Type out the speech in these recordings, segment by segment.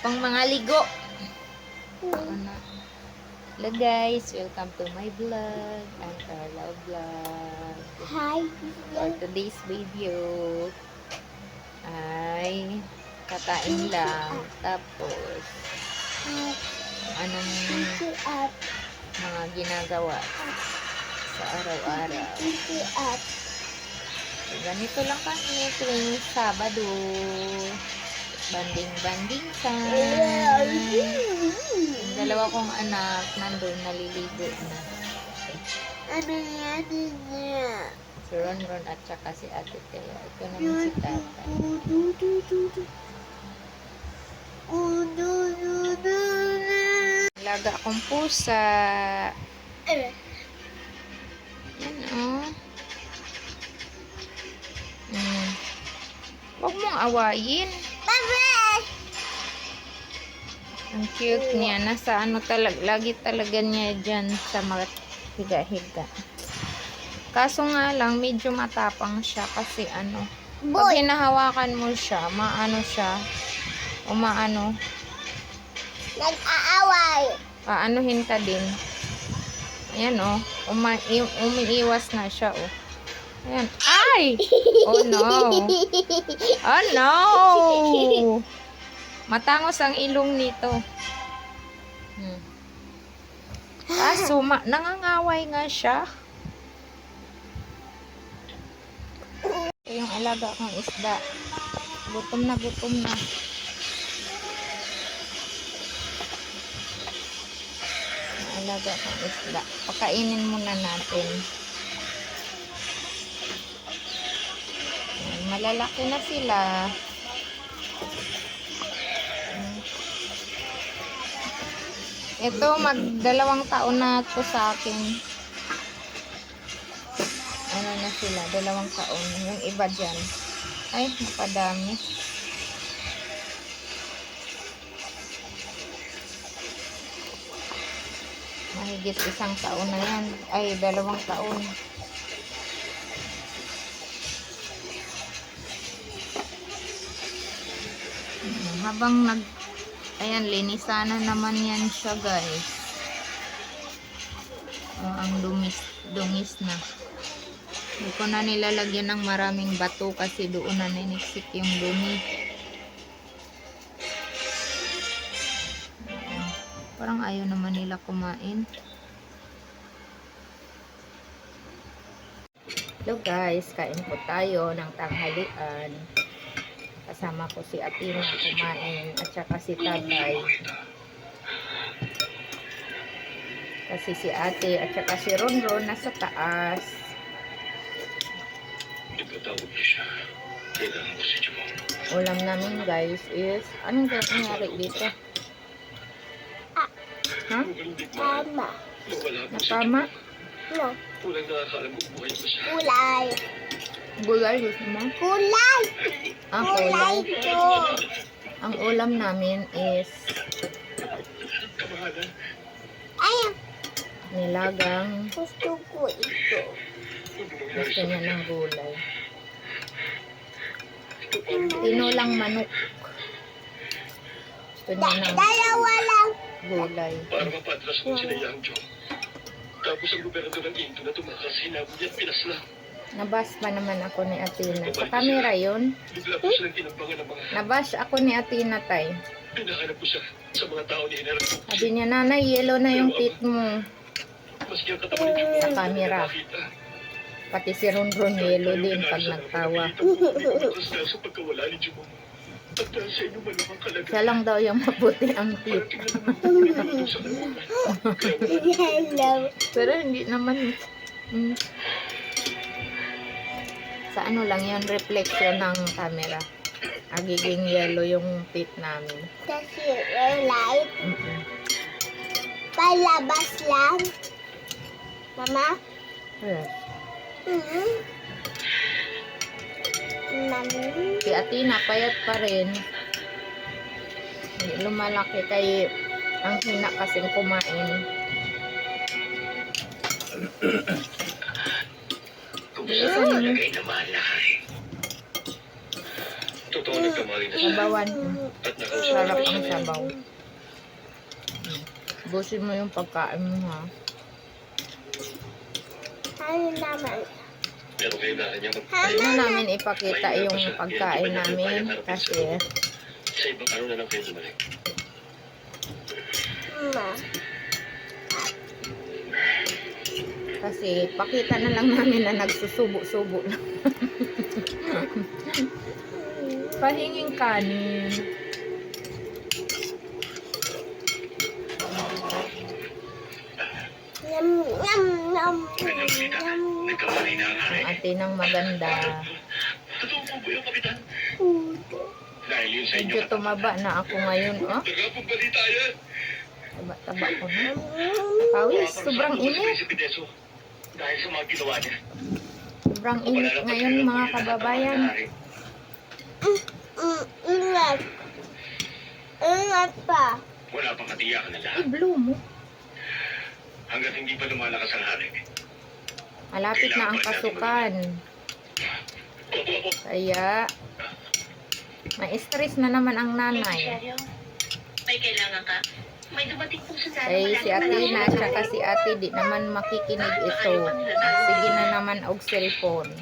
pang mga ligo. Hello guys, welcome to my vlog. I'm Carla Vlog. Hi. For today's video ay kakain lang. Tapos anong mga ginagawa sa araw-araw. So, ganito lang kami tuwing Sabado. Banding-banding time. Yung dalawa kong anak nandun, naliligo na. Ano yan niya? Si Ron at saka si Ate Thea. Ito naman si Tata. Laga akong pusa. Yan oh. Huwag mong awayin. Ang cute niya. Nasa ano talaga, lagi talaga niya dyan sa mga higa-higa. Kaso nga lang, medyo matapang siya kasi ano, pag hinahawakan mo siya, maano siya, umaano. Nag-aaway. Aanuhin ka din. Ayan oh, umiiwas na siya oh. Ayan. Ay! Oh no! Oh no! Matangos ang ilong nito. Kaso, nangangaway nga siya. Ito yung alaga kong isda. Gutom na gutom na. Yung alaga kong isda. Pakainin muna natin. Ayan, malalaki na sila. Ito, mag-2 taon na to sa akin. Ano na sila, 2 taon. Yung iba dyan. Ay, napadami. Mahigit 1 taon na yan. Ay, 2 taon. Habang ayan, linisanan naman yan siya guys. Ang dungis na. Hindi ko na nilalagyan ng maraming bato kasi doon na niniksik yung dumi. Parang ayaw naman nila kumain. Hello guys, kain po tayo ng tanghalian. Kasama ko si Atina kumain at saka si Tatay. Kasi si Ate at saka si Ron nasa taas. Ulam namin guys is, anong nangyari dito? Ha? Tama. Nakama? No. Kulay. Gulay gusto mo? Kulay. Ang Kulay ulam. to. Ang ulam namin is Ayan. nilagang. Gusto ko ito. Gusto niya ng gulay. Tinulang manok. Gusto niya ng Dalawa lang. gulay. Para mapadras mo sila Yang Jo. Tapos ang gobernador ng Indo na tumakas, sinabi niya at pinaslang. Nabash pa naman ako ni Atina. Sa camera yun. Bigla po silang tinambangan ng mga Nabash ako ni Atina tay. pinahanap po siya sa mga tao ni General. Sabi niya, nanay, yellow na yung teeth mo. Maski ang katawan ni Jumong Sa camera. Pati si Ron yellow din pag nagtawa. Dahil sa pagkawala ni Jumong. At dahil sa inyong malamang kalagayan. Siya lang daw yung mabuti ang teeth. Hello. Pero hindi naman. Sa ano lang yun, reflection ng camera. Agiging yellow yung teeth namin. Kasi light. Palabas lang. Mama? Yes. Mami? Si Atina, payat pa rin. Hindi lumalaki kay ang hina kasing kumain. Kung saan malagay na mahal na Totoo nagkamali na siya. Sabawan. At nakausap Sarap ko ang siya. sabaw. Busin mo yung pagkain mo, ha. Ano naman? Pero kailangan niya Hindi magtayo. na namin ipakita yung pagkain namin kasi Sa ibang araw na lang kayo bumalik. Ma. pakita na lang namin na nagsusubo-subo na. Pahinging kanin. Yum, yum, yum, Magandang balita. yum. Nagkamali na ang hari. Ang ate ng maganda. Totoo po ba yung kapitan? Puto. Dahil yun sa inyo. Medyo tumaba na ako ngayon, oh. Tagapong balita yan. Taba-taba ko na. Pawis, sobrang init. Dahil sa mga ginawa niya. Sobrang init ngayon, mga kababayan. Ingat. Ingat pa. Wala pang katiyakan na lahat. I-blow mo. Hanggat hindi pa lumalakas ang hari. Malapit na ang pasukan. Opo. Kaya, ma-stress na naman ang nanay. May kailangan ka? May dumating po sa sana. Ay, si ate na siya kasi ate di naman makikinig ito. Sige na naman og cellphone.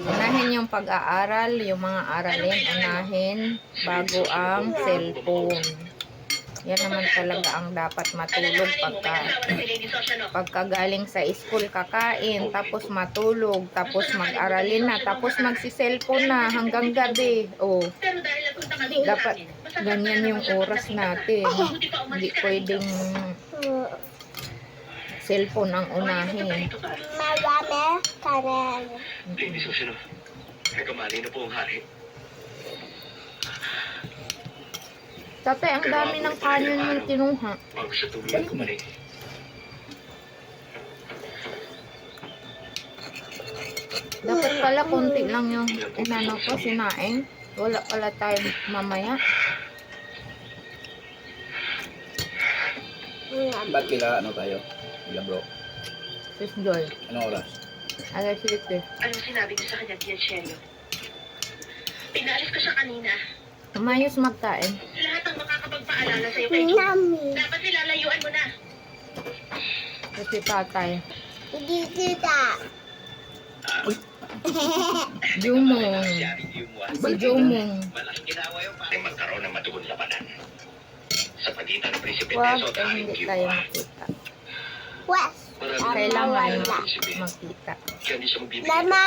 Unahin yung pag-aaral, yung mga aralin, unahin bago ang cellphone. Yan naman talaga ang dapat matulog pagka galing sa school kakain, tapos matulog, tapos mag-aralin na, tapos magsi-cellphone na hanggang gabi. Oh, Pero dahil nagpunta kami dapat ganyan yung oras natin. Hindi pwedeng cellphone ang unahin. Marami kanin. Lady Susino, nagkamali na po ang hari. Tatay, ang dami ng kanin yung kinuha. Bago siya tumulong kumalik. Dapat pala konti lang yung inano ko, sinaing. Wala pala tayo mamaya. Ba't kila ano tayo? Kila bro. Sis Joy. Anong oras? Alas 7. Anong sinabi niyo sa kanya, Piacello? Pinalis ko siya kanina. Umayos magkain. Lahat ang makakapagpaalala sa'yo kay Joe. Nami. Dapat nilalayuan mo na. Kasi tatay. Hindi kita. Jumong. Si Jumong. Malaking ginawa yung pare magkaroon ng matugon labanan. Sa pagitan ng Prinsipe Wag, Teso at eh, Haring hindi Q. tayo makita. Wes. Kailangan Prinsipe. makita. Kaya hindi siya magbibigay Mama.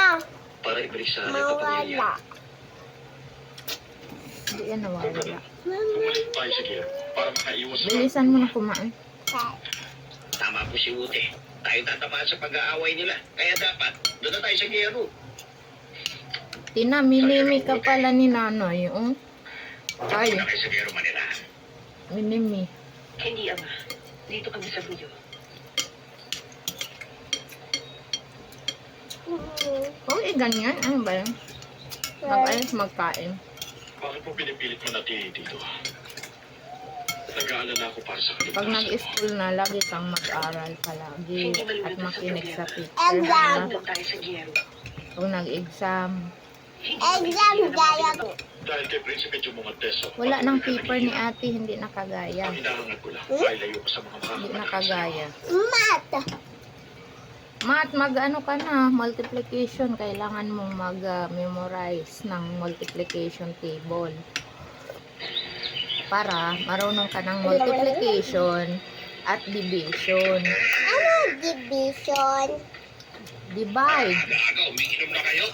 para ibalik sa hari at pamilya. Mawala. Hindi yan nawawala. Bumalik tayo sa gear para makaiwas sa Bilisan mo na kumain. Tama po si Ute. Tayo tatamaan sa pag-aaway nila. Kaya dapat, doon na tayo sa gero. Tina, minimi ka pala ni nanay. Oh. Ay, Doon na kayo sa gero, Manila. minimi. Hindi, Ama. Dito kami sa Buyo. Oh, ganyan. Ano ba yan? Mag-ayos magkain. Bakit po pinipilit mo natin dito? Nag-aalala ako para sa kanila. Pag nag-school na, lagi kang mag-aral palagi at makinig sa teacher. Exam. Doon tayo sa Giero. Kung nag-exam, Exam gaya ko. Dahil kay Prinsipe Jumong at Teso. wala ng paper ni ate, hindi nakagaya. Ang hinahangat ko lang, ay layo ko sa mga Hindi makakapanalig. nakagaya. Mat. Mat, mag-ano ka na, multiplication. Kailangan mong mag-memorize ng multiplication table. Para marunong ka ng multiplication at division. Ano division? Divide. Aga, umiinom na kayo?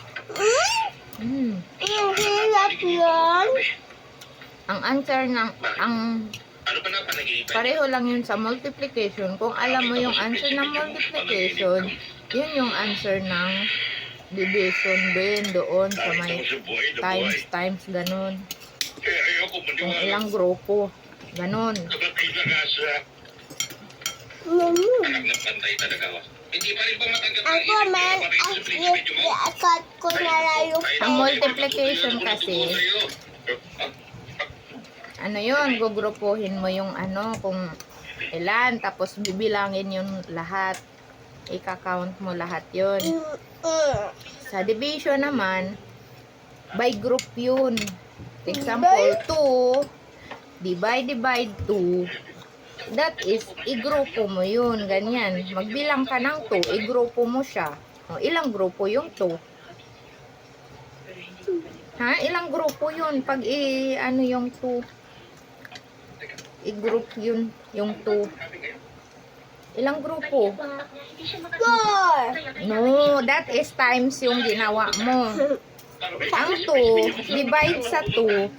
Hmm. Ang hirap yun. Ang answer ng, ang Ano ba na panaginip? pareho lang yun sa multiplication. Kung alam mo yung answer ng multiplication, yun yung answer ng division din doon sa may times, ganun. Eh, ayoko Kung maniwala. ilang grupo, ganun. Kapatid na nga siya. Mami. Anak ng pantay talaga ako. Hindi pa rin ba matanggap ang Ako isip ko man, na ang sa Prinsipe Jumong? iakot ko na lang yung Ang multiplication kasi, ano yun, gugrupuhin mo yung ano, kung ilan, tapos bibilangin yung lahat. Ika-count mo lahat yun. Sa division naman, By group yun. Example, 2. Divide 2. That is, igrupo mo yun. Ganyan. Magbilang ka ng 2, igrupo mo siya. O, ilang grupo yung 2? Ha? Ilang grupo yun? Pag ano yung 2? I-group yun, yung 2. Ilang grupo? Four. No, that is times yung ginawa mo. Ang 2, divide sa 2.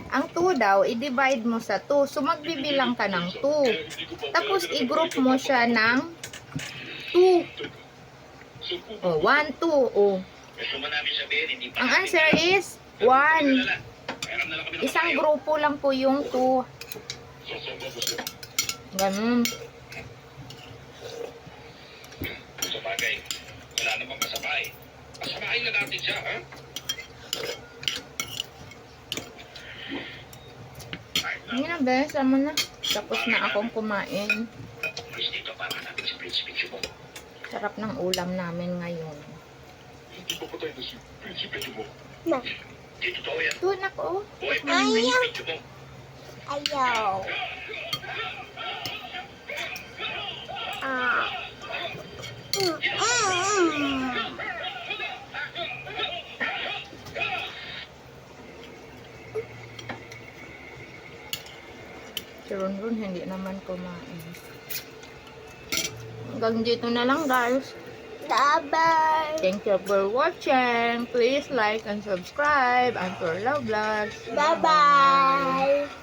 Ang 2 daw, i-divide mo sa 2. So, magbibilang ka ng 2. Tapos, i-group mo siya ng 2. O, 1, 2. O, Gusto mo namin sabihin, hindi pa ang namin answer alam. is 1. Meron na lang kami ng Isang payo. grupo lang po yung 2. Ganun. Sa bagay, wala namang masama eh. Pasamahin na natin siya, ha? Hindi na, be. Sama na. Tapos na akong kumain. Please dito para natin si Prinsipe Chubong. Sarap ng ulam namin ngayon. Hindi ko patay na si Prinsipe Chubong. Ma. Di totoo yan. Ito, nako. Hoy, Prinsipe Chubong. Ayaw. Ah. Si Ronron hindi naman kumain. Hanggang dito na lang, guys. Bye-bye. Thank you for watching. Please like and subscribe. And for Love Vlogs. Bye-bye.